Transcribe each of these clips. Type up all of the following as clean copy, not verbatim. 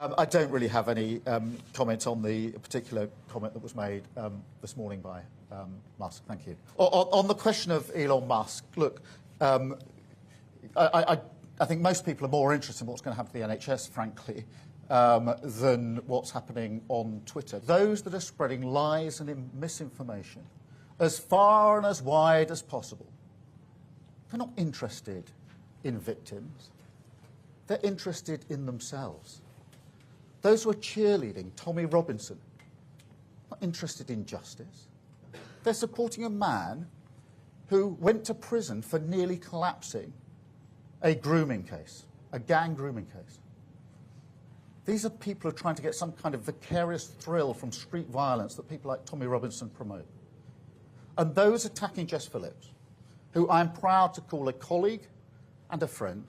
I don't really have any comment on the particular comment that was made this morning by Musk. Thank you. On the question of Elon Musk, look, I think most people are more interested in what's going to happen to the NHS, frankly, than what's happening on Twitter. Those that are spreading lies and misinformation as far and as wide as possible, they're not interested in victims. They're interested in themselves. Those who are cheerleading Tommy Robinson, not interested in justice. They're supporting a man who went to prison for nearly collapsing a grooming case, a gang grooming case. These are people who are trying to get some kind of vicarious thrill from street violence that people like Tommy Robinson promote. And those attacking Jess Phillips, who I'm proud to call a colleague and a friend,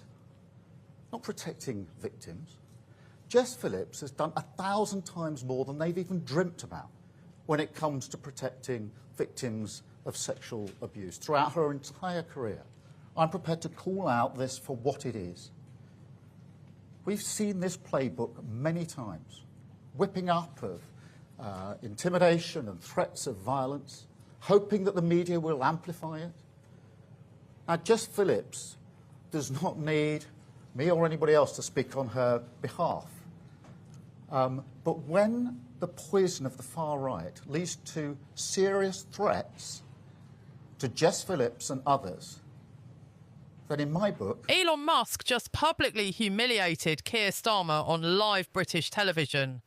not protecting victims. Jess Phillips has done 1,000 times more than they've even dreamt about when it comes to protecting victims of sexual abuse. Throughout her entire career, I'm prepared to call out this for what it is. We've seen this playbook many times, whipping up of intimidation and threats of violence, hoping that the media will amplify it. Now, Jess Phillips does not need me or anybody else to speak on her behalf. But when the poison of the far right leads to serious threats to Jess Phillips and others, then in my book... Elon Musk just publicly humiliated Keir Starmer on live British television.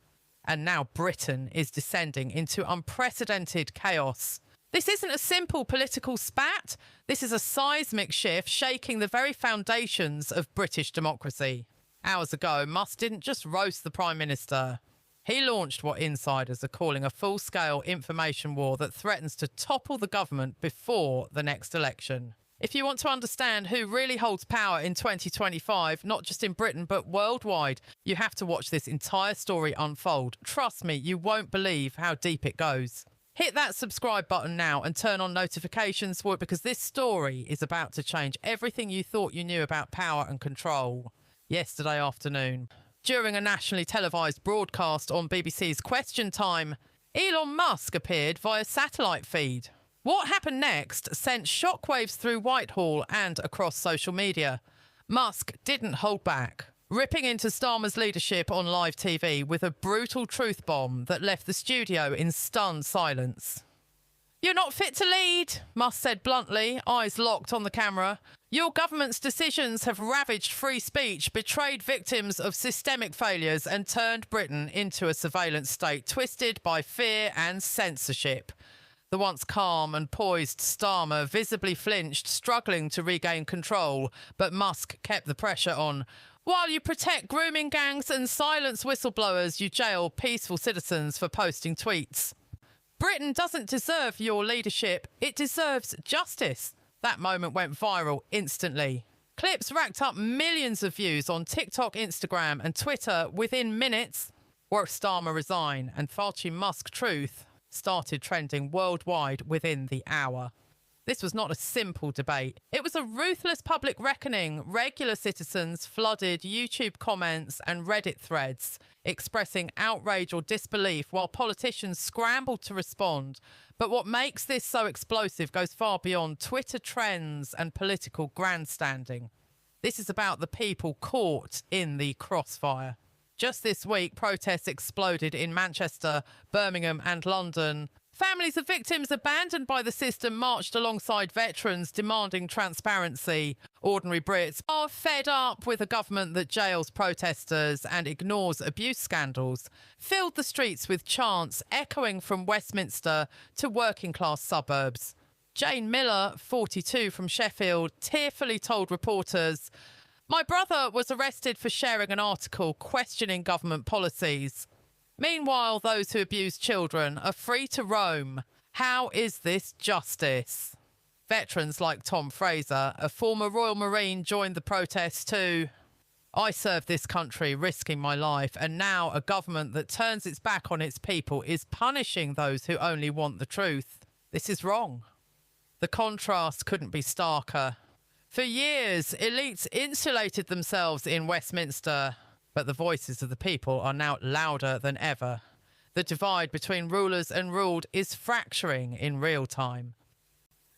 And now Britain is descending into unprecedented chaos. This isn't a simple political spat. This is a seismic shift shaking the very foundations of British democracy. Hours ago, Musk didn't just roast the Prime Minister. He launched what insiders are calling a full-scale information war that threatens to topple the government before the next election. If you want to understand who really holds power in 2025, not just in Britain but worldwide, you have to watch this entire story unfold. Trust me, you won't believe how deep it goes. Hit that subscribe button now and turn on notifications for it, because this story is about to change everything you thought you knew about power and control. Yesterday afternoon, during a nationally televised broadcast on BBC's Question Time, Elon Musk appeared via satellite feed. What happened next sent shockwaves through Whitehall and across social media. Musk didn't hold back, ripping into Starmer's leadership on live TV with a brutal truth bomb that left the studio in stunned silence. "You're not fit to lead," Musk said bluntly, eyes locked on the camera. "Your government's decisions have ravaged free speech, betrayed victims of systemic failures and turned Britain into a surveillance state twisted by fear and censorship." The once calm and poised Starmer visibly flinched, struggling to regain control, but Musk kept the pressure on. "While you protect grooming gangs and silence whistleblowers, you jail peaceful citizens for posting tweets. Britain doesn't deserve your leadership. It deserves justice." That moment went viral instantly. Clips racked up millions of views on TikTok, Instagram and Twitter within minutes. Woke Starmer resign and Fauci Musk truth started trending worldwide within the hour. This was not a simple debate. It was a ruthless public reckoning. Regular citizens flooded YouTube comments and Reddit threads, expressing outrage or disbelief while politicians scrambled to respond. But what makes this so explosive goes far beyond Twitter trends and political grandstanding. This is about the people caught in the crossfire. Just this week, protests exploded in Manchester, Birmingham and London. Families of victims abandoned by the system marched alongside veterans demanding transparency. Ordinary Brits are fed up with a government that jails protesters and ignores abuse scandals, filled the streets with chants echoing from Westminster to working-class suburbs. Jane Miller, 42, from Sheffield, tearfully told reporters, "My brother was arrested for sharing an article questioning government policies. Meanwhile, those who abuse children are free to roam. How is this justice?" Veterans like Tom Fraser, a former Royal Marine, joined the protests too. "I served this country, risking my life, and now a government that turns its back on its people is punishing those who only want the truth. This is wrong." The contrast couldn't be starker. For years, elites insulated themselves in Westminster. But the voices of the people are now louder than ever. The divide between rulers and ruled is fracturing in real time.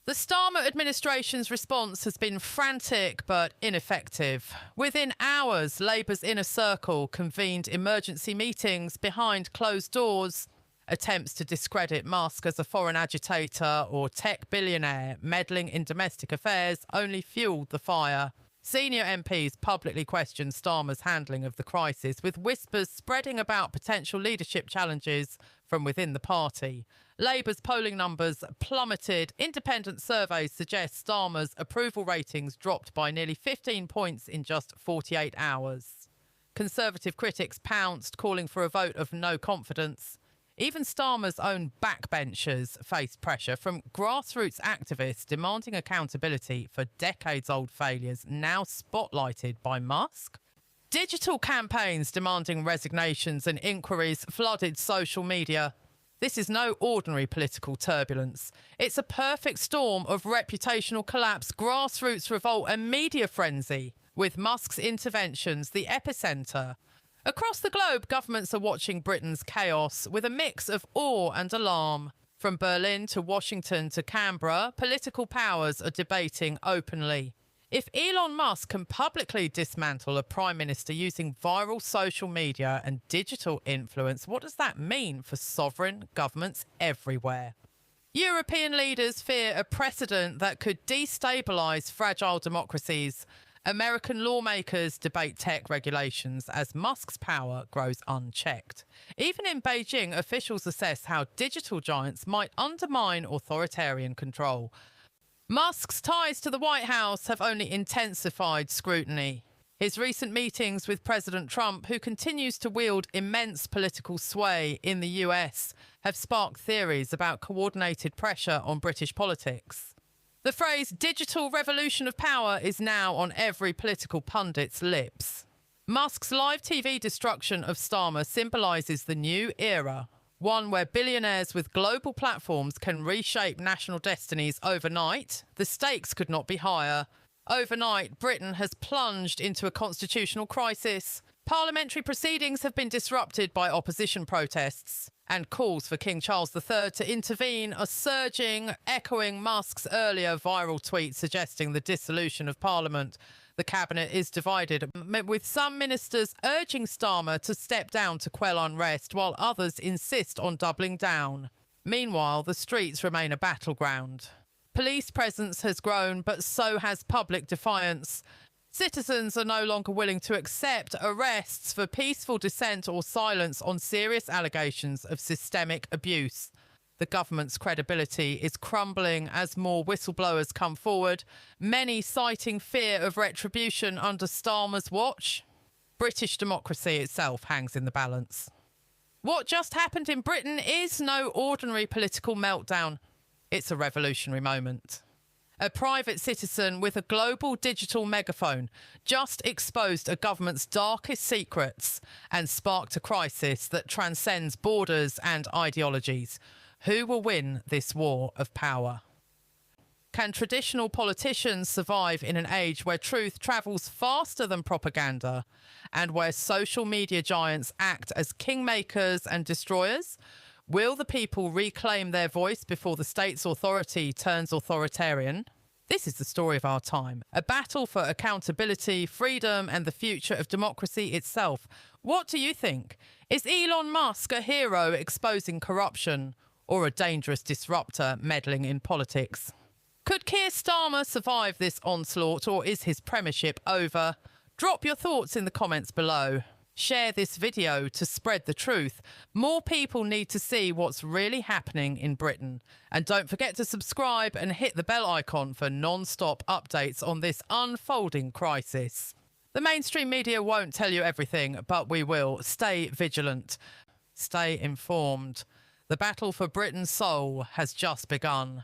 The Starmer administration's response has been frantic but ineffective. Within hours, Labour's inner circle convened emergency meetings behind closed doors. Attempts to discredit Musk as a foreign agitator or tech billionaire meddling in domestic affairs only fuelled the fire. Senior MPs publicly questioned Starmer's handling of the crisis, with whispers spreading about potential leadership challenges from within the party. Labour's polling numbers plummeted. Independent surveys suggest Starmer's approval ratings dropped by nearly 15 points in just 48 hours. Conservative critics pounced, calling for a vote of no confidence. Even Starmer's own backbenchers faced pressure from grassroots activists demanding accountability for decades-old failures now spotlighted by Musk. Digital campaigns demanding resignations and inquiries flooded social media. This is no ordinary political turbulence. It's a perfect storm of reputational collapse, grassroots revolt and media frenzy, with Musk's interventions the epicentre. Across the globe, governments are watching Britain's chaos with a mix of awe and alarm. From Berlin to Washington to Canberra, political powers are debating openly. If Elon Musk can publicly dismantle a prime minister using viral social media and digital influence, what does that mean for sovereign governments everywhere? European leaders fear a precedent that could destabilise fragile democracies. American lawmakers debate tech regulations as Musk's power grows unchecked. Even in Beijing, officials assess how digital giants might undermine authoritarian control. Musk's ties to the White House have only intensified scrutiny. His recent meetings with President Trump, who continues to wield immense political sway in the US, have sparked theories about coordinated pressure on British politics. The phrase digital revolution of power is now on every political pundit's lips. Musk's live TV destruction of Starmer symbolises the new era, one where billionaires with global platforms can reshape national destinies overnight. The stakes could not be higher. Overnight, Britain has plunged into a constitutional crisis. Parliamentary proceedings have been disrupted by opposition protests, and calls for King Charles III to intervene are surging, echoing Musk's earlier viral tweet suggesting the dissolution of Parliament. The cabinet is divided, with some ministers urging Starmer to step down to quell unrest, while others insist on doubling down. Meanwhile, the streets remain a battleground. Police presence has grown, but so has public defiance. Citizens are no longer willing to accept arrests for peaceful dissent or silence on serious allegations of systemic abuse. The government's credibility is crumbling as more whistleblowers come forward, many citing fear of retribution under Starmer's watch. British democracy itself hangs in the balance. What just happened in Britain is no ordinary political meltdown. It's a revolutionary moment. A private citizen with a global digital megaphone just exposed a government's darkest secrets and sparked a crisis that transcends borders and ideologies. Who will win this war of power? Can traditional politicians survive in an age where truth travels faster than propaganda and where social media giants act as kingmakers and destroyers? Will the people reclaim their voice before the state's authority turns authoritarian? This is the story of our time, a battle for accountability, freedom, and the future of democracy itself. What do you think? Is Elon Musk a hero exposing corruption or a dangerous disruptor meddling in politics? Could Keir Starmer survive this onslaught, or is his premiership over? Drop your thoughts in the comments below. Share this video to spread the truth. More people need to see what's really happening in Britain. And don't forget to subscribe and hit the bell icon for non-stop updates on this unfolding crisis. The mainstream media won't tell you everything, but we will. Stay vigilant. Stay informed. The battle for Britain's soul has just begun.